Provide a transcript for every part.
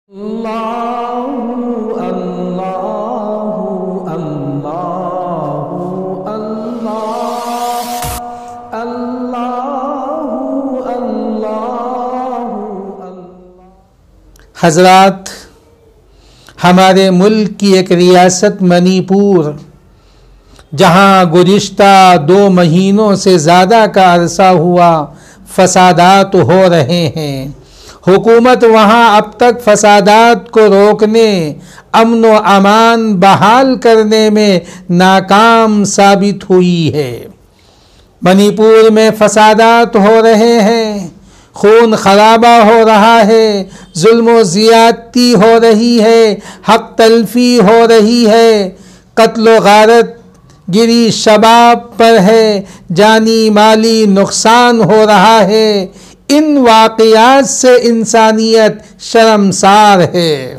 اللہ اللہ اللہ اللہ اللہ اللہ۔ حضرات، ہمارے ملک کی ایک ریاست منی پور، جہاں گزشتہ 2 مہینوں سے زیادہ کا عرصہ ہوا فسادات ہو رہے ہیں، حکومت وہاں اب تک فسادات کو روکنے، امن و امان بحال کرنے میں ناکام ثابت ہوئی ہے۔ منی پور میں فسادات ہو رہے ہیں، خون خرابہ ہو رہا ہے، ظلم و زیادتی ہو رہی ہے، حق تلفی ہو رہی ہے، قتل و غارت گری شباب پر ہے، جانی مالی نقصان ہو رہا ہے۔ ان واقعات سے انسانیت شرمسار ہے۔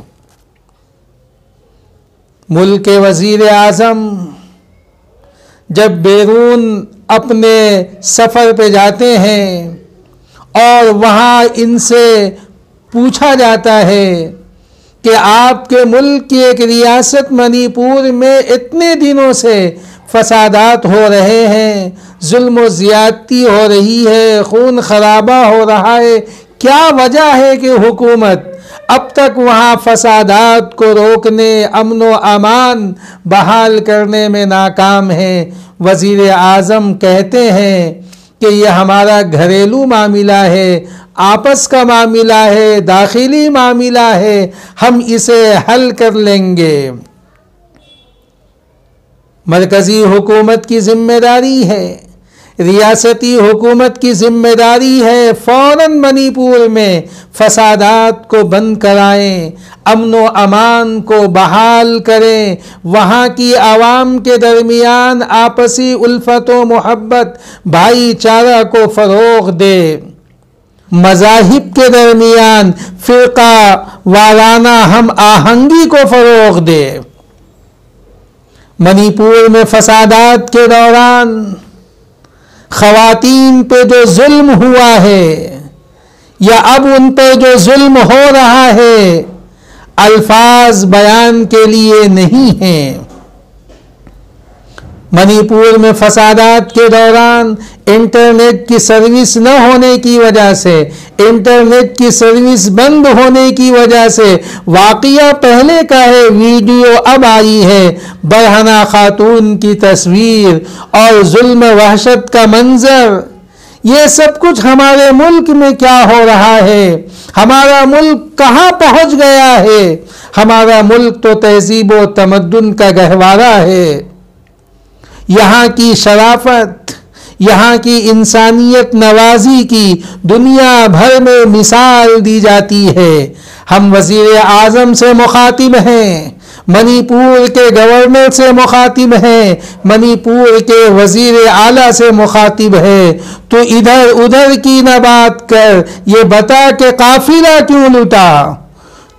ملک کے وزیر اعظم جب بیرون اپنے سفر پہ جاتے ہیں اور وہاں ان سے پوچھا جاتا ہے کہ آپ کے ملک کی ایک ریاست منی پور میں اتنے دنوں سے فسادات ہو رہے ہیں، ظلم و زیادتی ہو رہی ہے، خون خرابہ ہو رہا ہے، کیا وجہ ہے کہ حکومت اب تک وہاں فسادات کو روکنے، امن و امان بحال کرنے میں ناکام ہے؟ وزیر اعظم کہتے ہیں کہ یہ ہمارا گھریلو معاملہ ہے، آپس کا معاملہ ہے، داخلی معاملہ ہے، ہم اسے حل کر لیں گے۔ مرکزی حکومت کی ذمہ داری ہے، ریاستی حکومت کی ذمہ داری ہے، فوراً منی پور میں فسادات کو بند کرائیں، امن و امان کو بحال کریں، وہاں کی عوام کے درمیان آپسی الفت و محبت، بھائی چارہ کو فروغ دے، مذاہب کے درمیان فرقہ وارانہ ہم آہنگی کو فروغ دے۔ منی پور میں فسادات کے دوران خواتین پہ جو ظلم ہوا ہے یا اب ان پہ جو ظلم ہو رہا ہے، الفاظ بیان کے لیے نہیں ہیں۔ منی پور میں فسادات کے دوران انٹرنیٹ کی سروس نہ ہونے کی وجہ سے، انٹرنیٹ کی سروس بند ہونے کی وجہ سے، واقعہ پہلے کا ہے، ویڈیو اب آئی ہے، برہنہ خاتون کی تصویر اور ظلم وحشت کا منظر، یہ سب کچھ ہمارے ملک میں کیا ہو رہا ہے؟ ہمارا ملک کہاں پہنچ گیا ہے؟ ہمارا ملک تو تہذیب و تمدن کا گہوارہ ہے۔ یہاں کی شرافت، یہاں کی انسانیت نوازی کی دنیا بھر میں مثال دی جاتی ہے۔ ہم وزیر اعظم سے مخاطب ہیں، منی پور کے گورنر سے مخاطب ہیں، منی پور کے وزیر اعلیٰ سے مخاطب ہیں، تو ادھر ادھر کی نہ بات کر، یہ بتا کہ قافلہ کیوں لوٹا؟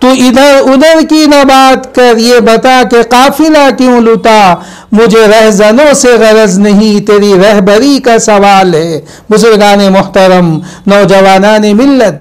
تو ادھر ادھر کی نہ بات کر، یہ بتا کہ قافلہ کیوں لوٹا؟ مجھے رہزنوں سے غرض نہیں، تیری رہبری کا سوال ہے۔ بزرگان محترم، نوجوانان ملت،